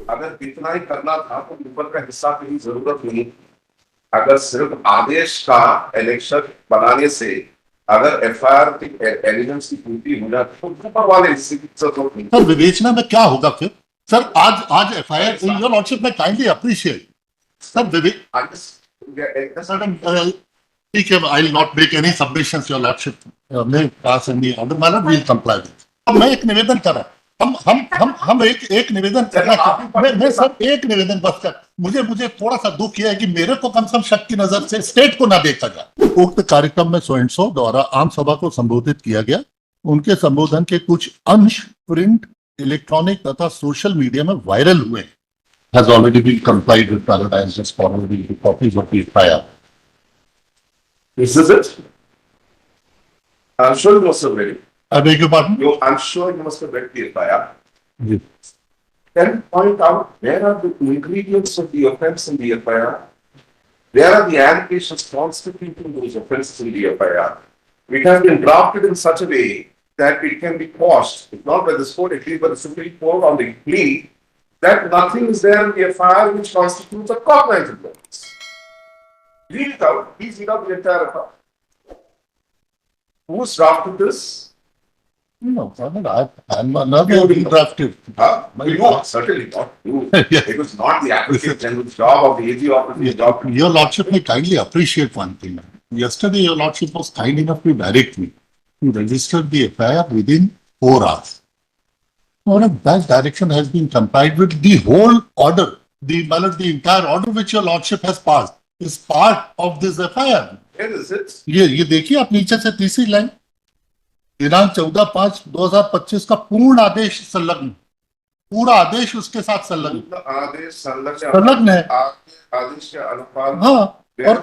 अगर इतना ही करना था तो ऊपर का हिस्सा की जरूरत नहीं। अगर सिर्फ आदेश का इलेक्शन बनाने से अगर एफआईआर की एलिमेंट्स की पूर्ति हो जाती तो ऊपर वाले हिस्से की जरूरत नहीं। सर विवेचना में क्या होगा फिर? सर आज एफआईआर, योर लॉर्डशिप में काइंडली अप्रिशिएट सर ठीक है, I will not make any submissions your lordship may pass any order manner, we will comply with. अब मैं एक निवेदन कर रहा हूं, हम एक निवेदन करना, मैं सर एक निवेदन बस कर, मुझे थोड़ा सा दुख यह है कि मेरे को कम से कम शक की नजर से स्टेट को ना देखा जाए। उक्त कार्यक्रम में सो द्वारा आम सभा को संबोधित किया गया। उनके संबोधन के कुछ अंश प्रिंट, इलेक्ट्रॉनिक तथा सोशल मीडिया में वायरल हुए। Has already been complied with Paradise, just forwarding the copies of the FIR. Is this it? I'm sure you must have read it. I beg your pardon? I'm sure you must have read the FIR. Yes. Can you point out where are the ingredients of the offense in the FIR? Where are the allegations constituting those offenses in the FIR? It has been drafted in such a way that it can be quashed, if not by this court, at least by the Supreme Court on the plea that nothing is there in the FIR which constitutes a cognizant offense. Read it out. Please read out the entire FIR. Who's drafted this? No, I'm not being drafted. No, certainly not you. Yes. It was not the Advocate General's job of the AG office's job. Your Lordship may kindly appreciate one thing. Yesterday, Your Lordship was kind enough to direct me to register the FIR within 4 hours. Or that direction has been complied with. The whole order, the entire order which Your Lordship has passed is part of this FIR. Where is it? ये देखिए आप नीचे से तीसरी line, दिनांक 14/5/2025 का पूर्ण आदेश संलग्न, पूरा आदेश उसके साथ संलग्न, आदेश संलग्न है आदेश के अनुपात। हाँ, और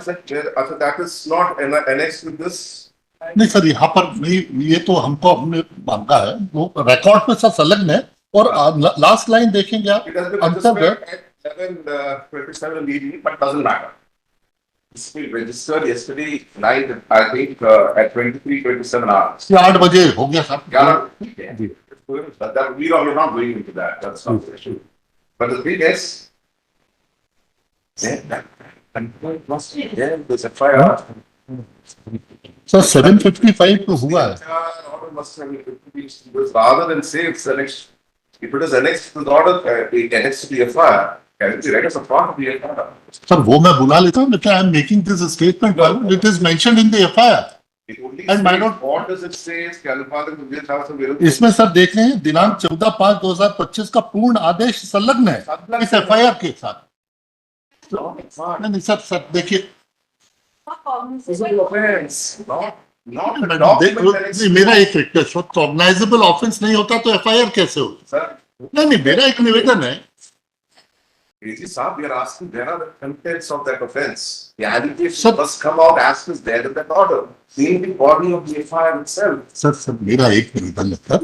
that is not annexed with this. नहीं सर, यहाँ पर नहीं, ये तो हमको हमने मांगा है, वो रिकॉर्ड पे सब संलग्न है। और लास्ट लाइन देखेंगे आप, अंतर्गत 11:27 BD, but doesn't matter. This will register yesterday night, I think, at 23:27 hours. 8 बजे हो गया sir. That we are not going into that. That's not the issue. But the thing is, that must be there. There's a FIR. Sir 755 तो हुआ है। Rather than say it's annexed, if it is annexed to the order, annexed to the FIR, can it be read as a part of the FIR? Sir वो मैं बुला लेता हूँ, I am making this statement. It is mentioned in the FIR. And my note, what does it say? इसमें sir देख रहे हैं, दिनांक 14/5/2025 का पूर्ण आदेश संलग्न है इस FIR के साथ। नहीं सर देखिए, मेरा एक रिक्वेस्ट, कॉग्नाइजेबल ऑफेंस नहीं होता तो FIR कैसे होता? नहीं, मेरा एक निवेदन है। Sir, we are asking where are the contents of that offense? The allegation must come out as is there in that order. In the body of the FIR itself. Sir मेरा एक निवेदन है सर,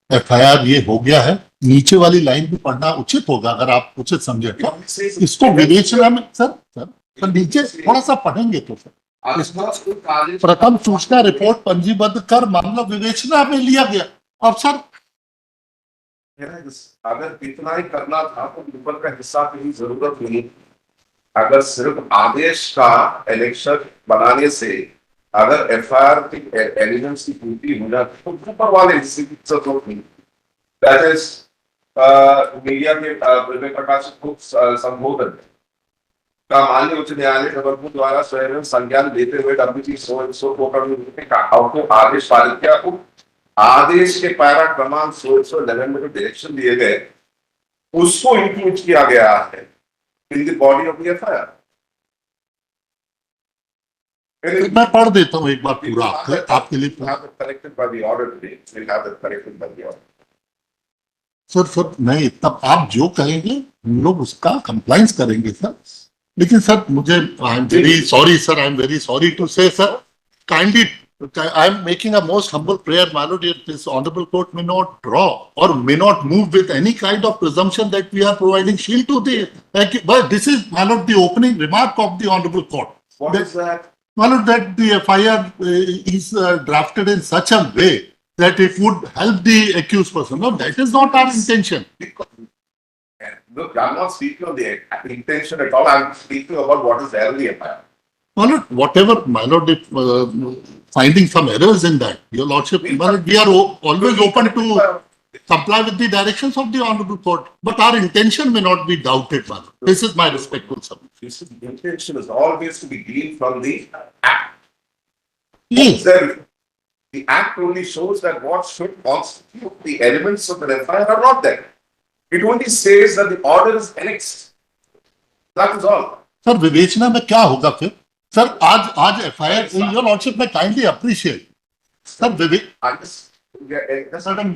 FIR ये हो गया है, नीचे वाली लाइन भी पढ़ना उचित होगा अगर आप उचित समझे तो। इसको विवेचना में सर नीचे थोड़ा सा पढ़ेंगे तो सर, प्रथम सूचना रिपोर्ट पंजीबद्ध कर मामला विवेचना में लिया गया। अब सर अगर इतना ही करना था तो ऊपर का हिस्सा की जरूरत नहीं। अगर सिर्फ आदेश का इलेक्शन बनाने से अगर एफआईआर की एलिमेंट्स की पूर्ति हो जाती तो ऊपर वाले हिस्से की जरूरत नहीं। दैट इज मीडिया के विवेक प्रकाश को संबोधन का माननीय उच्च न्यायालय जबलपुर द्वारा स्वयं संज्ञान देते हुए WT 100 को आदेश पारित किया। आदेश के पैरा क्रमांक 111 में जो डायरेक्शन दिए गए उसको इंक्लूड किया गया है in the body of the FIR. मैं पढ़ देता हूं एक बार पूरा आपके लिए। सर नहीं, तब आप जो कहेंगे हम लोग उसका कंप्लायंस करेंगे सर। लेकिन सर मुझे I am very sorry sir, I am very sorry to say sir, kindly I am making a most humble prayer, my lord, this honorable court may not draw or may not move with any kind of presumption that we are providing shield to the. But this is, my lord, the opening remark of the honorable court. What is that? My lord, that the FIR is drafted in such a way that it would help the accused person. No, that is not our intention. Look, I'm not speaking of the intention at all. I'm speaking about what is there in the FIR. My lord, whatever, my lord, if finding some errors in that, your lordship, my lord, we are always open to comply with the directions of the honorable court. But our intention may not be doubted, my lord. This is my respectful submission. You see, the intention is always to be gleaned from the act. Yes. The act only shows that what should constitute the elements of the FIR are not there. It only says that the order is annexed. That is all. Sir विवेचना में क्या होगा फिर sir आज FIR your lordship में kindly appreciate sir I just, madam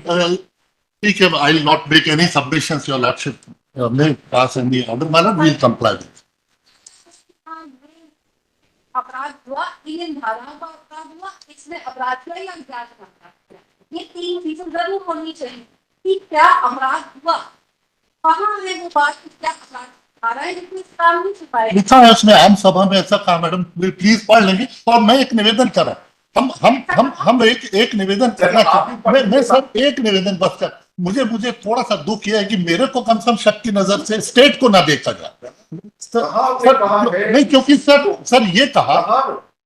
ठीक है I will not make any submissions your lordship may pass any order madam we will comply with अपराध हुआ, 3 धाराओं का अपराध हुआ, इसमें अपराध हुआ या अज्ञात का अपराध हुआ। ये 3 चीजें जरूर होनी चाहिए कि क्या अपराध हुआ, कहाँ है वो बात कि क्या अपराध आ रहा है, लेकिन इस काम नहीं छुपाएगा। लिखा है उसमें आम सभा में ऐसा कहा मैडम प्लीज पढ़ लेंगे और मैं एक निवेदन कर रहा हूँ हम एक निवेदन करना चाहते मैं सर एक निवेदन बस कर मुझे थोड़ा सा दुख यह है कि मेरे को कम से कम शक की नजर से स्टेट को ना देखा जाए सर नहीं क्योंकि सर ये कहा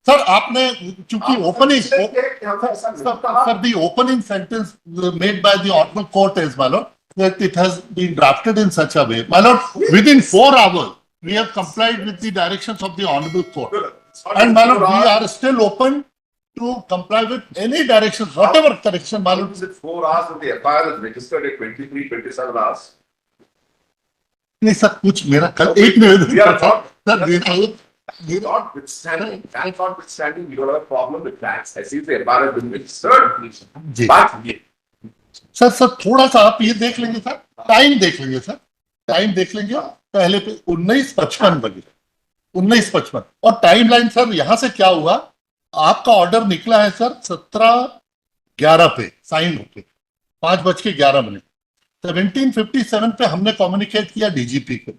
सर आपने चूंकि opening sir the opening sentence made by the honourable court is my Lord that it has been drafted in such a way. My lord, within 4 hours, we have complied with the directions of the honorable court. And my lord, we are still open to comply with any directions, whatever correction, my lord. Is it 4 hours that the FIR is registered at 23, 27 hours? नहीं sir कुछ मेरा कल एक निवेदन sir notwithstanding, we don't have a problem with that. I see the FIR has been registered. But sir थोड़ा सा आप ये देख लेंगे सर टाइम देख लेंगे सर टाइम देख लेंगे पहले पे 19:55 बजे 19:55 और टाइमलाइन सर यहां से क्या हुआ आपका ऑर्डर निकला है सर 17:11 पे साइन होके 5:11 17:57 पे हमने कम्युनिकेट किया डीजीपी को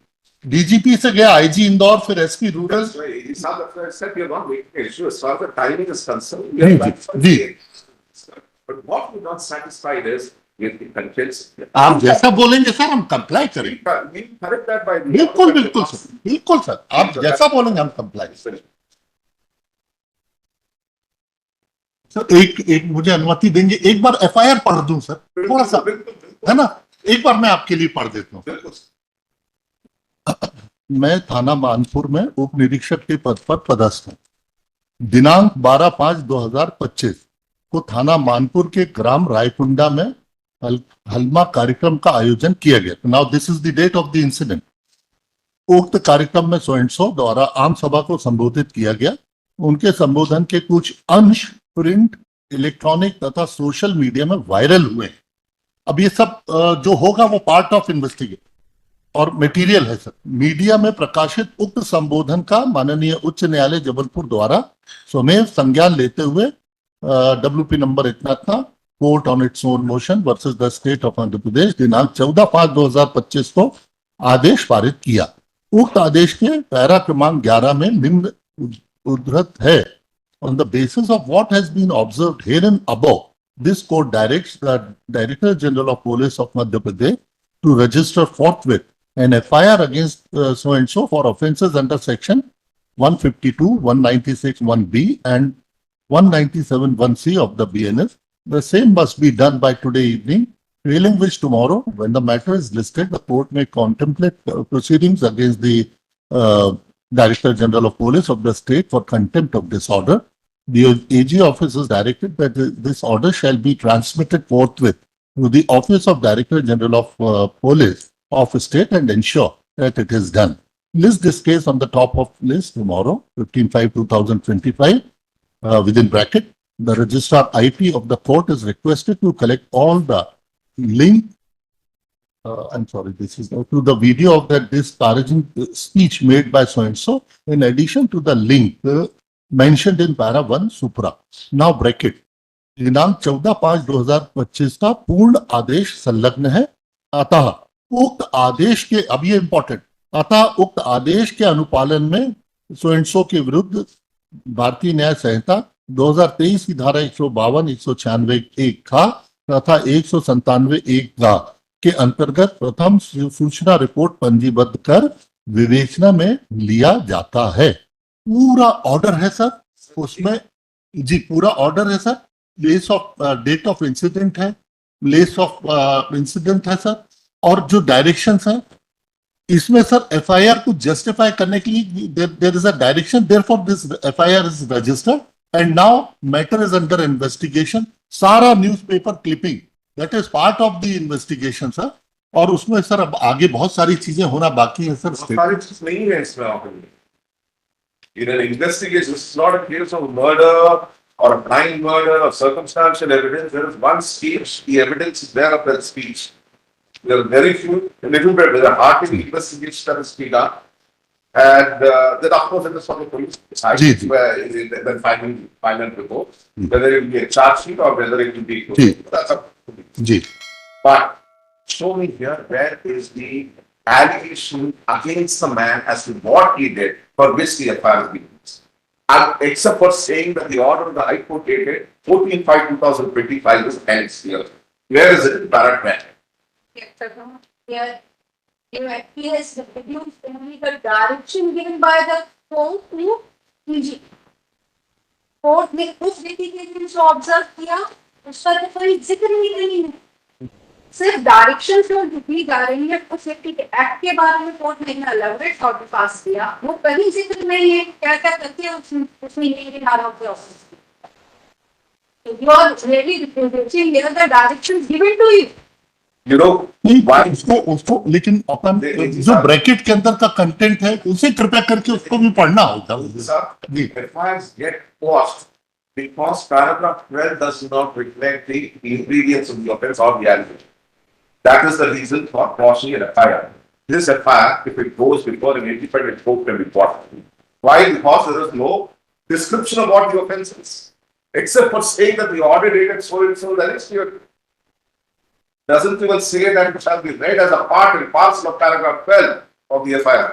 डीजीपी से गया आईजी इंदौर फिर SP rural ji But what we're not satisfied is with the contents. आप जैसा बोलेंगे सर हम कंप्लाई करेंगे We correct that by बिल्कुल सर आप जैसा बोलेंगे हम कंप्लाई सर एक मुझे अनुमति देंगे एक बार एफआईआर पढ़ दूं सर थोड़ा सा है ना एक बार मैं आपके लिए पढ़ देता हूँ मैं थाना मानपुर में उप निरीक्षक के पद पर पदस्थ हूँ दिनांक 12/5/2025 को थाना मानपुर के ग्राम रायकुंडा में हलमा कार्यक्रम का आयोजन किया गया now this is the date of the incident उक्त कार्यक्रम में सो एंड सो द्वारा आम सभा को संबोधित किया गया उनके संबोधन के कुछ अंश प्रिंट इलेक्ट्रॉनिक तथा सोशल मीडिया में वायरल हुए अब ये सब जो होगा वो पार्ट ऑफ इन्वेस्टिगेशन और मटेरियल है सर मीडिया में प्रकाशित उक्त संबोधन का माननीय उच्च न्यायालय जबलपुर द्वारा स्वमेव संज्ञान लेते हुए WP नंबर इतना था court on its own motion versus the state of Andhra Pradesh दिनांक 14/5/2025 को आदेश पारित किया उक्त आदेश के पैरा क्रमांक 11 में निम्न उद्धृत है on the basis of what has been observed herein above this court directs the director general of police of Madhya Pradesh to register forthwith an FIR against so and so for offences under section 152, 196, 1B and 197, 1C of the BNS. The same must be done by today evening, failing which tomorrow, when the matter is listed, the court may contemplate proceedings against the Director General of Police of the state for contempt of this order. The AG office is directed that this order shall be transmitted forthwith to the Office of Director General of Police of state and ensure that it is done. List this case on the top of list tomorrow, 15/5/2025. Within bracket, the registrar IP of the court is requested to collect all the link. I'm sorry, this is to the video of that disparaging speech made by so and so, in addition to the link mentioned in para 1 supra. Now bracket. दिनांक 14/5/2025 का पूर्ण आदेश संलग्न है अतः उक्त आदेश के अब ये इंपॉर्टेंट अतः उक्त आदेश के अनुपालन में सो एंड सो के विरुद्ध भारतीय न्याय संहिता 2023 की धारा 152, 196 1 का तथा 197 1 का के अंतर्गत प्रथम सूचना रिपोर्ट पंजीबद्ध कर विवेचना में लिया जाता है। पूरा ऑर्डर है सर, उसमें जी पूरा ऑर्डर है sir, place of date of incident है, प्लेस ऑफ इंसिडेंट है सर, और जो डायरेक्शंस है इसमें सर एफआईआर को जस्टिफाई करने के लिए there is a direction, therefore this FIR is registered and now matter is under investigation. सारा newspaper clipping that is part of the investigation sir, और उसमें सर अब आगे बहुत सारी चीजें होना बाकी है सर। सारी चीज नहीं है इसमें आपने। In an investigation, it's not a case of murder or a blind murder or circumstantial evidence. There is one speech, the evidence is there of that speech. There are very few, a little bit, there are hardly investigations that is being done. And then of course it is from the police side, जी, जी. where then final report, whether it will be a charge sheet or whether it will be, जी. that's up to me. जी But show me here where is the allegation against the man as to what he did for which the FIR has been used. And except for saying that the order of the High Court dated 14/5/2025 is ends here. Where is it in paragraph? Here, he has reduced only the direction given by the court to PG. Court ने उस व्यक्ति के दिन जो observe किया उसका तो कोई जिक्र ही नहीं है, सिर्फ डायरेक्शन जो दी जा रही है उस व्यक्ति के एक्ट के बारे में कोर्ट ने एलैबोरेट ऑर्डर पास किया, वो कहीं जिक्र नहीं है क्या क्या करते हैं उसमें ये धाराओं के office. You are really reproducing here the directions given to you. You know, नहीं, why? उसको लेकिन अपन नहीं, जो ब्रैकेट के अंदर का कंटेंट है उसे कृपया करके उसको भी पढ़ना होगा। Sir, ji FIRs get paused because paragraph 12 does not reflect the ingredients of the offense or the allegation. That is the reason for pausing an FIR. This FIR, if it goes before an independent court, can be paused. Why? Because there is no description of what the offense is, except for saying that the order dated so and so, then it's clear. Doesn't even say that it shall be read as a part and parcel of paragraph 12 of the FIR.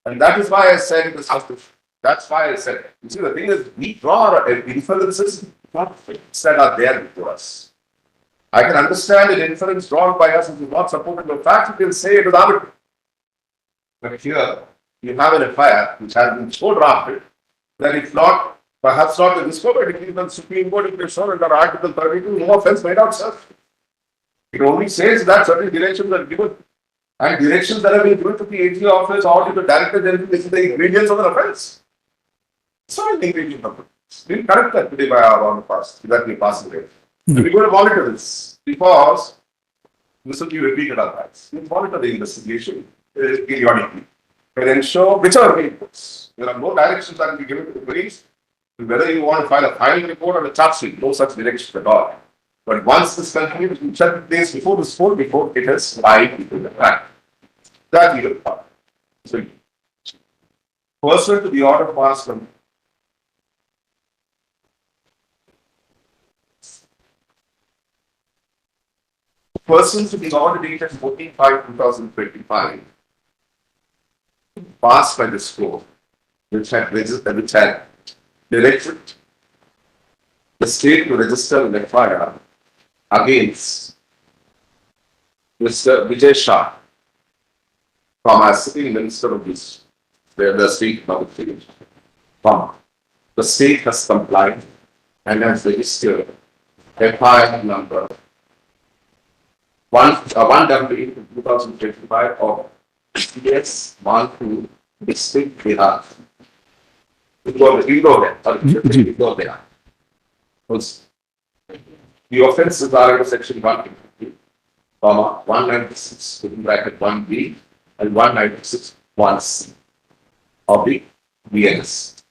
And that is why I said it is justified. That's why I said, you see, the thing is, we draw our inferences from facts that are there before us. I can understand an inference drawn by us which is not supported by facts, you can say it is arbitrary. But here, you have an FIR which has been so drafted that it's not, perhaps not the discovered, it is the Supreme Court, it is shown under Article 32, no offense made out, sir. It only says that certain directions are given, and directions that have been given to the AG office or to the Director General, this is the ingredients of an offense. It's not an ingredient of it. We'll correct that today by our on the past, that we pass away. And we're going to monitor this because this will be repeated otherwise. We'll monitor the investigation periodically and ensure whichever way it goes. There are no directions that will be given to the police. Whether you want to file a final report or a charge sheet, no such directions at all. But once this continues, we check the place before this court, before it is filed into the fact. That we will follow. So, pursuant to the order passed from pursuant to the order dated 14/5/2025, passed by this court, which had directed the state to register an FIR against Mr. Vijay Shah from as sitting minister of this, where the state public figure. The state has complied and has registered FIR number 1/2025 of CS12 District Bihar. Indore. The offences are under section 150, 196 in bracket 1B and 196 1C of the BNS.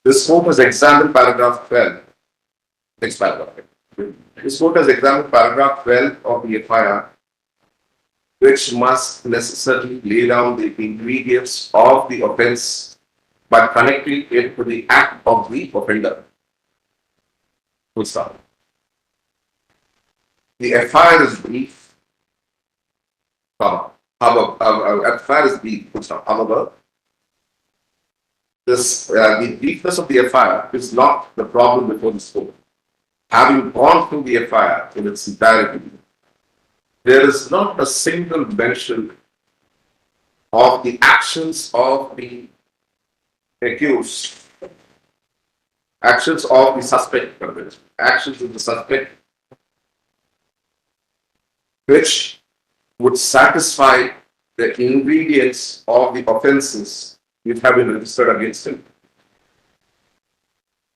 This court has examined paragraph 12. Next paragraph. This court has examined paragraph 12 of the FIR, which must necessarily lay down the ingredients of the offence by connecting it to the act of the offender. Full stop. The FIR is brief. FIR is brief. Full stop. However, the briefness of the FIR is not the problem before this court. having gone through the FIR in its entirety, there is not a single mention of the actions of the accused, actions of the suspect, actions of the suspect, which would satisfy the ingredients of the offences which have been registered against him.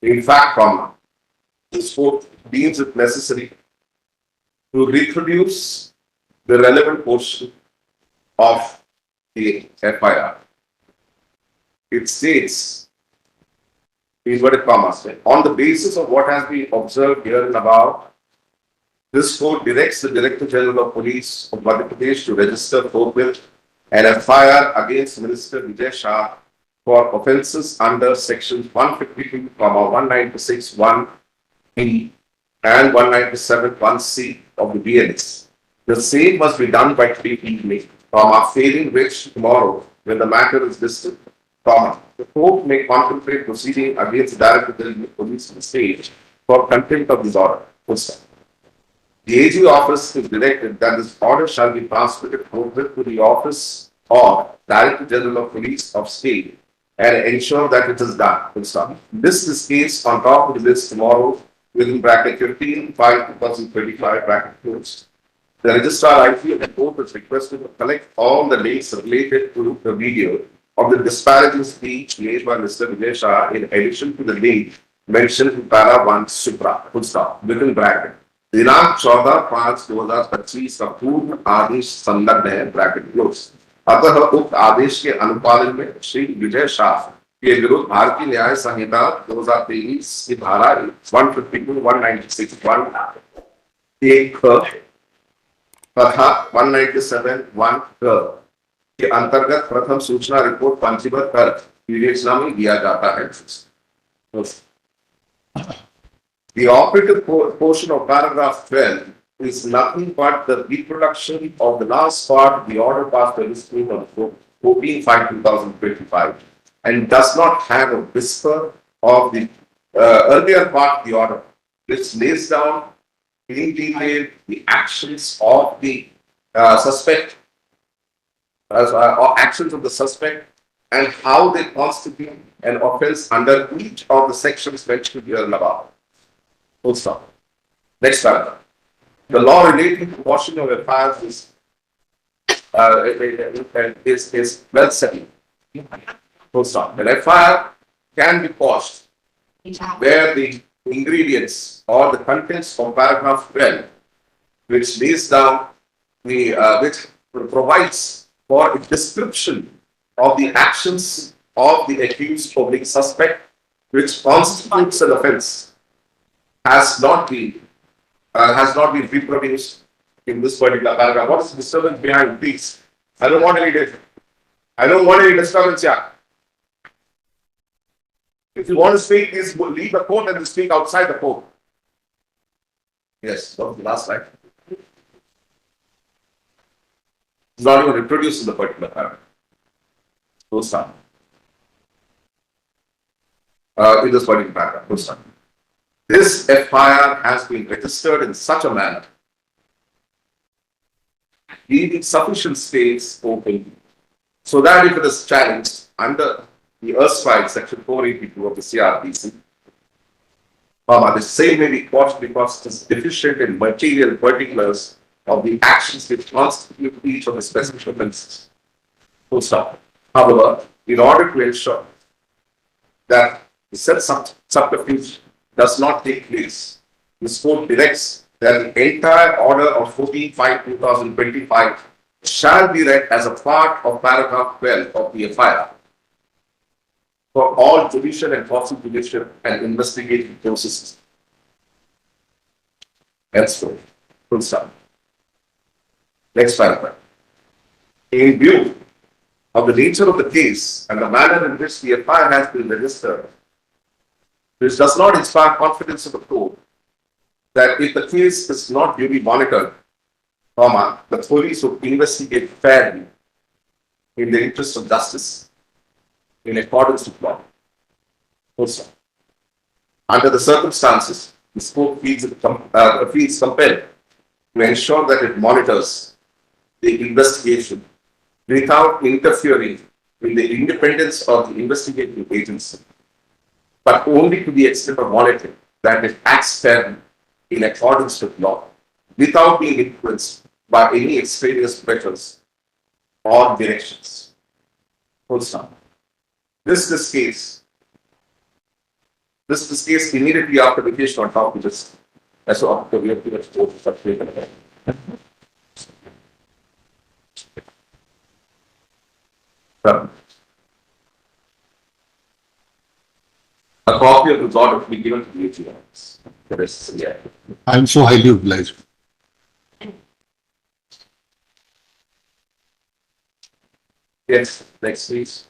In fact, this court deems it necessary to reproduce the relevant portion of the FIR. It states, inverted commas, on the basis of what has been observed here and above, this court directs the Director General of Police of Madhya Pradesh to register forthwith an FIR against Minister Vijay Shah for offences under sections 152, 196, 1B and 197, 1C of the BNS. The same must be done by 3 p.m., failing which tomorrow, when the matter is listed, the court may contemplate proceeding against the Director General of Police of the state for contempt of this order. The AG office is directed that this order shall be transmitted forthwith to the office of Director General of Police of State and ensure that it is done. This is case on top of the list tomorrow within bracket 15/5/2025 bracket closed. The registrar IP of the court is requested to collect all the links related to the video of the disparaging speech made by Mr. Vijay Shah in addition to the link mentioned in para 1 supra, full stop, within bracket. दिनांक 14/5/2025 का पूर्ण आदेश संलग्न है bracket close. अतः उक्त आदेश के अनुपालन में श्री विजय शाह के विरुद्ध भारतीय न्याय संहिता 2023 की धारा 152, 196, 1 तथा 197, 1 के अंतर्गत प्रथम सूचना रिपोर्ट पंजीबद्ध कर विवेचना में दिया जाता है। The operative portion of paragraph 12 is nothing but the reproduction of the last part of the order passed by this court on 14/5/2025 and does not have a whisper of the earlier part of the order, which lays down in detail the actions of the suspect, or actions of the suspect, and how they constitute an offence under each of the sections mentioned here and above. Full stop. Next paragraph. The law relating to washing of FIRs is well settled. Full stop. An FIR can be quashed where the ingredients or the contents of paragraph 12, which lays down the which provides for a description of the actions of the accused public suspect, which constitutes an offence, has not been reproduced in this particular paragraph. What is the disturbance behind, please? I don't want any disturbance here. If you want to speak, please leave the court and speak outside the court. Yes, that was the last slide. It's not even reproduced in the particular paragraph. Full stop. In this particular paragraph, full stop. This FIR has been registered in such a manner, leaving sufficient space open so that if it is challenged under the erstwhile section 482 of the CRPC, the same may be quashed because it is deficient in material particulars of the actions which constitute each of the specific offences. Full stop. However, in order to ensure that the said subterfuge does not take place, this court directs that the entire order of 14/5/2025 shall be read as a part of paragraph 12 of the FIR for all judicial and quasi-judicial and investigative processes. Henceforth, full stop. Next paragraph. In view of the nature of the case and the manner in which the FIR has been registered, which does not inspire confidence of the court that if the case is not duly monitored, the police will investigate fairly in the interest of justice in accordance with law. Also, under the circumstances, This court feels compelled to ensure that it monitors the investigation without interfering in the independence of the investigating agency, but only to the extent of monitoring that it acts fairly in accordance with law, without being influenced by any extraneous pressures or directions. Full stop. This case immediately after vacation on top of this, as after we have given such paper. A copy of the order will be given to the AGMs. The rest is, yeah. I'm so highly obliged. Yes, next please.